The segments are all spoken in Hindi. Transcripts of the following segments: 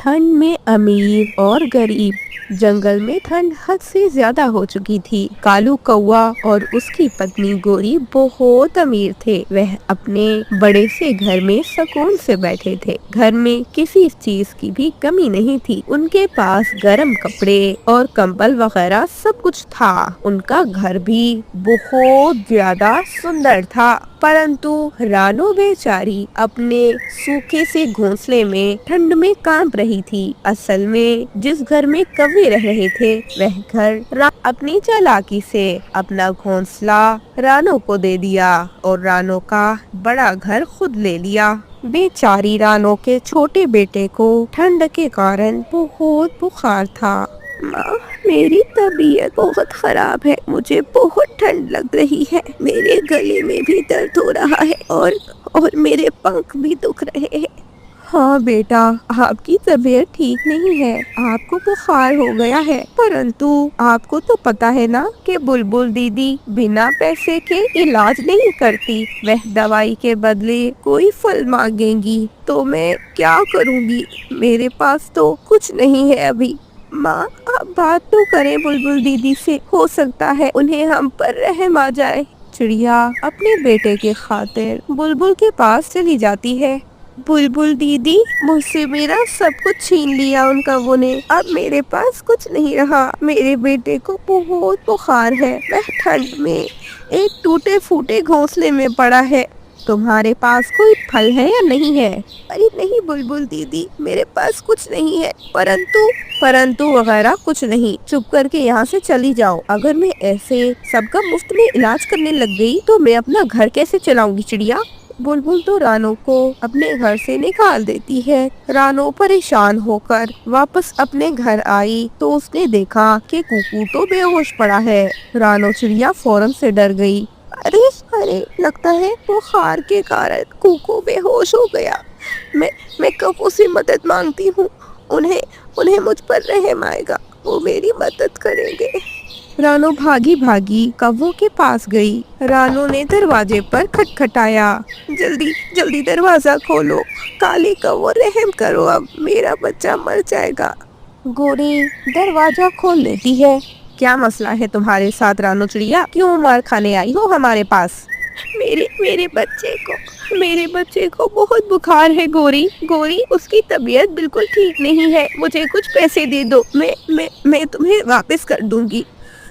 ठंड में अमीर और गरीब। जंगल में ठंड हद से ज्यादा हो चुकी थी। कालू कौवा और उसकी पत्नी गोरी बहुत अमीर थे। वह अपने बड़े से घर में सुकून से बैठे थे। घर में किसी चीज की भी कमी नहीं थी। उनके पास गर्म कपड़े और कंबल वगैरह सब कुछ था। उनका घर भी बहुत ज्यादा सुंदर था। परंतु रानो बेचारी अपने सूखे से घोंसले में ठंड में कांप रही थी। असल में जिस घर में कौवे रह रहे थे वह घर अपनी चालाकी से अपना घोंसला रानो को दे दिया और रानो का बड़ा घर खुद ले लिया। बेचारी रानो के छोटे बेटे को ठंड के कारण बहुत बुखार था। माँ, मेरी तबीयत बहुत खराब है। मुझे बहुत ठंड लग रही है। मेरे गले में भी दर्द हो रहा है और मेरे पंख भी दुख रहे हैं। हाँ बेटा, आपकी तबीयत ठीक नहीं है। आपको बुखार हो गया है। परंतु आपको तो पता है ना कि बुलबुल दीदी बिना पैसे के इलाज नहीं करती। वह दवाई के बदले कोई फल मांगेंगी तो मैं क्या करूँगी? मेरे पास तो कुछ नहीं है अभी। माँ, आप बात तो करें बुलबुल दीदी से। हो सकता है उन्हें हम पर रहम आ जाए। चिड़िया अपने बेटे के खातिर बुलबुल के पास चली जाती है। बुलबुल दीदी, मुझसे मेरा सब कुछ छीन लिया उन कौवों ने। अब मेरे पास कुछ नहीं रहा। मेरे बेटे को बहुत बुखार है। वह ठंड में एक टूटे फूटे घोंसले में पड़ा है। तुम्हारे पास कोई फल है या नहीं है? अरे नहीं बुलबुल दीदी, मेरे पास कुछ नहीं है। परंतु वगैरह कुछ नहीं। चुप करके यहाँ से चली जाओ। अगर मैं ऐसे सबका मुफ्त में इलाज करने लग गई तो मैं अपना घर कैसे चलाऊंगी? चिड़िया बुलबुल तो रानो को अपने घर से निकाल देती है। रानो परेशान होकर वापस अपने घर आई तो उसने देखा कि कुकू तो बेहोश पड़ा है। रानो चिड़िया फौरन से डर गई। अरे लगता है बुखार के कारण कुकू बेहोश हो गया। मैं कौवों से मदद मांगती हूँ। उन्हें मुझ पर रहम आएगा। वो मेरी मदद करेंगे। रानो भागी भागी कौवों के पास गई। रानो ने दरवाजे पर खटखटाया। जल्दी जल्दी दरवाजा खोलो। काले कौवो, रहम करो, अब मेरा बच्चा मर जाएगा। गोरी दरवाजा खोल लेती है। क्या मसला है तुम्हारे साथ रानो चिड़िया? क्यों मार खाने आई हो हमारे पास? मेरे बच्चे को बहुत बुखार है। गोरी, उसकी तबीयत बिल्कुल ठीक नहीं है। मुझे कुछ पैसे दे दो। मैं तुम्हें वापस कर दूंगी।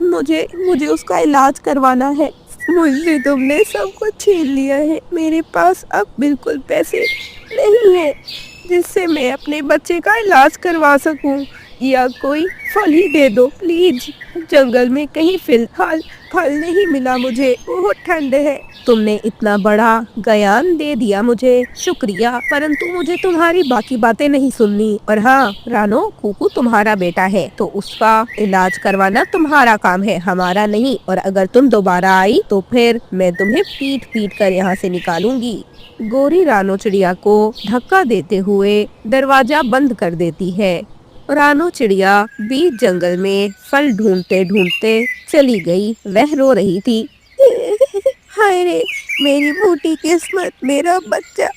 मुझे उसका इलाज करवाना है। मुझसे तुमने सब कुछ छीन लिया है। मेरे पास अब बिल्कुल पैसे नहीं है जिससे मैं अपने बच्चे का इलाज करवा सकूं। या कोई फल ही दे दो प्लीज। जंगल में कहीं फिलहाल फल नहीं मिला मुझे। बहुत ठंड है। तुमने इतना बड़ा ज्ञान दे दिया मुझे, शुक्रिया। परंतु मुझे तुम्हारी बाकी बातें नहीं सुननी। और हाँ रानो, कुकू तुम्हारा बेटा है तो उसका इलाज करवाना तुम्हारा काम है, हमारा नहीं। और अगर तुम दोबारा आई तो फिर मैं तुम्हें पीट पीट कर यहाँ से निकालूंगी। गोरी रानो चिड़िया को धक्का देते हुए दरवाजा बंद कर देती है। रानो चिड़िया बीच जंगल में फल ढूंढते ढूंढते चली गई। वह रो रही थी। हाय रे, मेरी मोटी किस्मत। मेरा बच्चा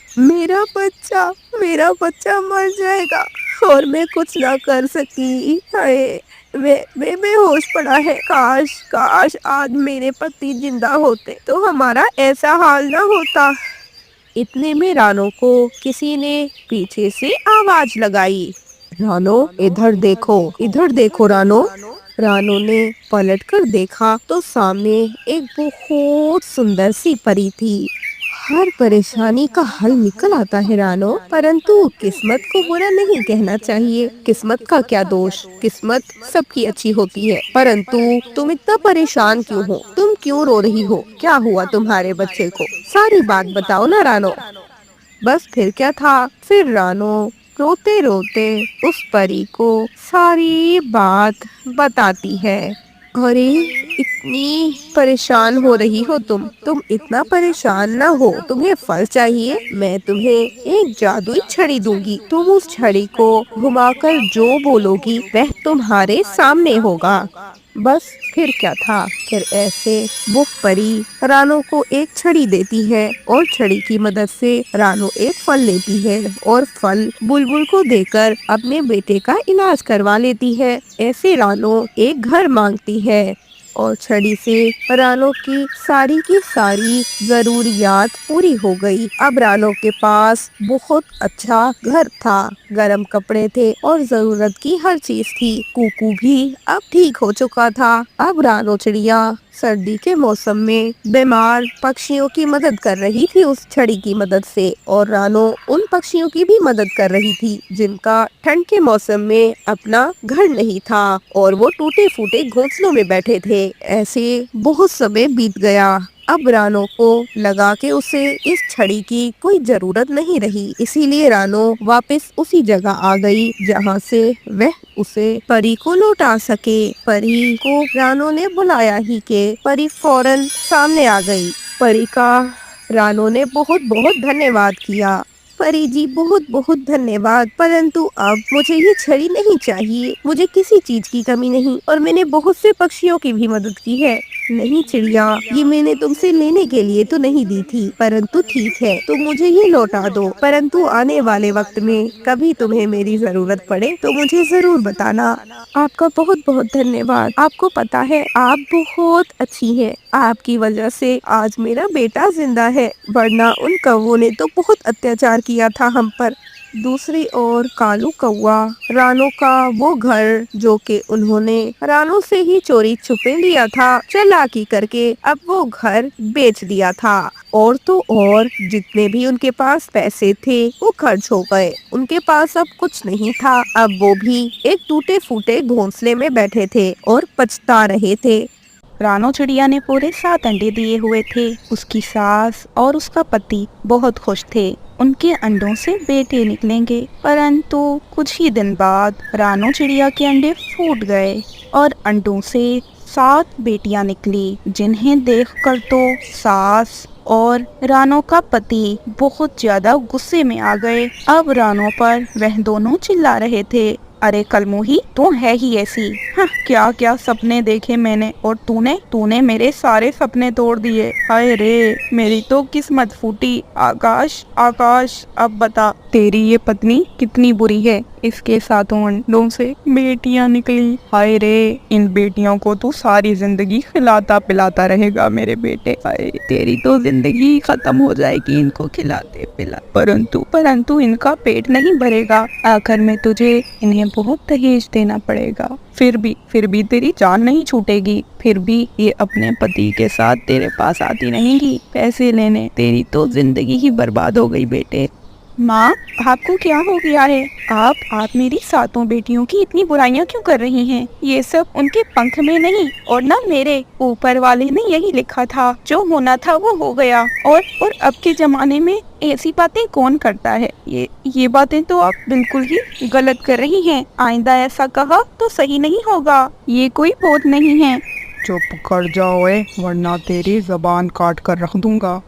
मर जाएगा और मैं कुछ ना कर सकी। हाय, मैं बेहोश पड़ा है। काश आज मेरे पति जिंदा होते तो हमारा ऐसा हाल ना होता। इतने में रानो को किसी ने पीछे से आवाज लगाई। रानो, इधर देखो रानो। रानो ने पलटकर देखा तो सामने एक बहुत सुंदर सी परी थी। हर परेशानी का हल निकल आता है रानो, परंतु किस्मत को बुरा नहीं कहना चाहिए। किस्मत का क्या दोष, किस्मत सबकी अच्छी होती है। परंतु तुम इतना परेशान क्यों हो? तुम क्यों रो रही हो? क्या हुआ तुम्हारे बच्चे को? सारी बात बताओ ना रानो। बस फिर क्या था? फिर रानो रोते रोते उस परी को सारी बात बताती है। अरे इतनी परेशान हो रही हो तुम इतना परेशान ना हो। तुम्हें फल चाहिए, मैं तुम्हें एक जादुई छड़ी दूंगी। तुम उस छड़ी को घुमाकर जो बोलोगी वह तुम्हारे सामने होगा। बस फिर क्या था, फिर ऐसे वो परी रानो को एक छड़ी देती है और छड़ी की मदद से रानो एक फल लेती है और फल बुलबुल को देकर अपने बेटे का इलाज करवा लेती है। ऐसे रानो एक घर मांगती है और छड़ी से रानो की सारी जरूरियात पूरी हो गई। अब रानो के पास बहुत अच्छा घर था, गर्म कपड़े थे और जरूरत की हर चीज थी। कुकू भी अब ठीक हो चुका था। अब रानो चिड़िया सर्दी के मौसम में बीमार पक्षियों की मदद कर रही थी उस छड़ी की मदद से, और रानो उन पक्षियों की भी मदद कर रही थी जिनका ठंड के मौसम में अपना घर नहीं था और वो टूटे फूटे घोंसलों में बैठे थे। ऐसे बहुत समय बीत गया। अब रानो को लगा कि उसे इस छड़ी की कोई जरूरत नहीं रही, इसीलिए रानो वापस उसी जगह आ गई जहाँ से वह उसे परी को लौटा सके। परी को रानो ने बुलाया ही के परी फौरन सामने आ गई। परी का रानो ने बहुत बहुत धन्यवाद किया। परी जी बहुत बहुत धन्यवाद, परंतु अब मुझे ये छड़ी नहीं चाहिए। मुझे किसी चीज की कमी नहीं और मैंने बहुत से पक्षियों की भी मदद की है। नहीं चिड़िया, ये मैंने तुमसे लेने के लिए तो नहीं दी थी, परंतु ठीक है, तुम मुझे ये लौटा दो। परंतु आने वाले वक्त में कभी तुम्हें मेरी जरूरत पड़े तो मुझे जरूर बताना। आपका बहुत बहुत धन्यवाद। आपको पता है आप बहुत अच्छी है, आपकी वजह से आज मेरा बेटा जिंदा है, वरना उन कौवों ने तो बहुत अत्याचार किया था हम पर। दूसरी ओर कालू कौवा रानो का वो घर जो कि उन्होंने रानो से ही चोरी छुपे लिया था, चालाकी करके अब वो घर बेच दिया था। और तो और जितने भी उनके पास पैसे थे वो खर्च हो गए, उनके पास अब कुछ नहीं था। अब वो भी एक टूटे फूटे घोंसले में बैठे थे और पछता रहे थे। रानो चिड़िया ने पूरे 7 अंडे दिए हुए थे। उसकी सास और उसका पति बहुत खुश थे, उनके अंडों से बेटे निकलेंगे। परंतु कुछ ही दिन बाद रानो चिड़िया के अंडे फूट गए और अंडों से 7 बेटियां निकली, जिन्हें देखकर तो सास और रानो का पति बहुत ज्यादा गुस्से में आ गए। अब रानो पर वह दोनों चिल्ला रहे थे, अरे कलमुही, तू है ही ऐसी। हाँ, क्या क्या सपने देखे मैंने, और तूने मेरे सारे सपने तोड़ दिए। हाय रे, मेरी तो किस्मत फूटी। आकाश आकाश, अब बता तेरी ये पत्नी कितनी बुरी है, इसके 7 अंडों से बेटियां निकली। हाय रे, इन बेटियों को तू सारी जिंदगी खिलाता पिलाता रहेगा मेरे बेटे। हाय, तेरी तो जिंदगी खत्म हो जाएगी इनको खिलाते पिला। परंतु इनका पेट नहीं भरेगा, आखिर में तुझे इन्हें बहुत दहेज देना पड़ेगा। फिर भी तेरी जान नहीं छूटेगी। फिर भी ये अपने पति के साथ तेरे पास आती रहेंगी पैसे लेने। तेरी तो जिंदगी ही बर्बाद हो गई बेटे। माँ, आपको क्या हो गया है? आप मेरी 7 बेटियों की इतनी बुराइयां क्यों कर रही हैं? ये सब उनके पंख में नहीं और ना मेरे। ऊपर वाले ने यही लिखा था, जो होना था वो हो गया। और अब के जमाने में ऐसी बातें कौन करता है? ये बातें तो आप बिल्कुल ही गलत कर रही हैं। आइंदा ऐसा कहा तो सही नहीं होगा। ये कोई भूत नहीं है। चुप कर जाओ वरना तेरी जबान काट कर रख दूंगा।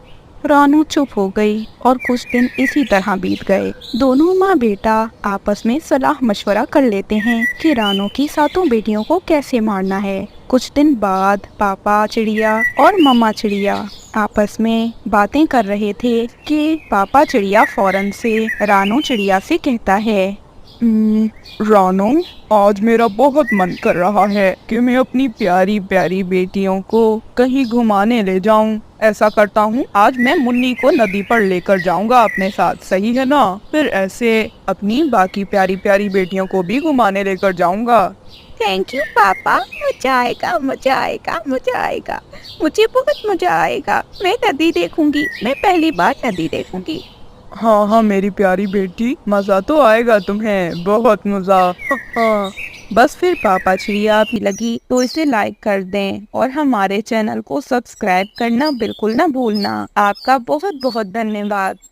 रानू चुप हो गई और कुछ दिन इसी तरह बीत गए। दोनों माँ बेटा आपस में सलाह मशवरा कर लेते हैं कि रानू की 7 बेटियों को कैसे मारना है। कुछ दिन बाद पापा चिड़िया और मम्मा चिड़िया आपस में बातें कर रहे थे कि पापा चिड़िया फौरन से रानू चिड़िया से कहता है, रानो, आज मेरा बहुत मन कर रहा है कि मैं अपनी प्यारी प्यारी बेटियों को कहीं घुमाने ले जाऊं। ऐसा करता हूँ, आज मैं मुन्नी को नदी पर लेकर जाऊंगा अपने साथ, सही है ना? फिर ऐसे अपनी बाकी प्यारी प्यारी बेटियों को भी घुमाने लेकर जाऊंगा। थैंक यू पापा, मजा आएगा मजा आएगा मजा आएगा, मुझे बहुत मजा आएगा। मैं नदी देखूंगी, मैं पहली बार नदी देखूंगी। हाँ, मेरी प्यारी बेटी, मजा तो आएगा तुम्हें, बहुत मजा। हाँ। बस फिर पापा चिड़िया भी लगी तो इसे लाइक कर दें और हमारे चैनल को सब्सक्राइब करना बिल्कुल ना भूलना। आपका बहुत बहुत धन्यवाद।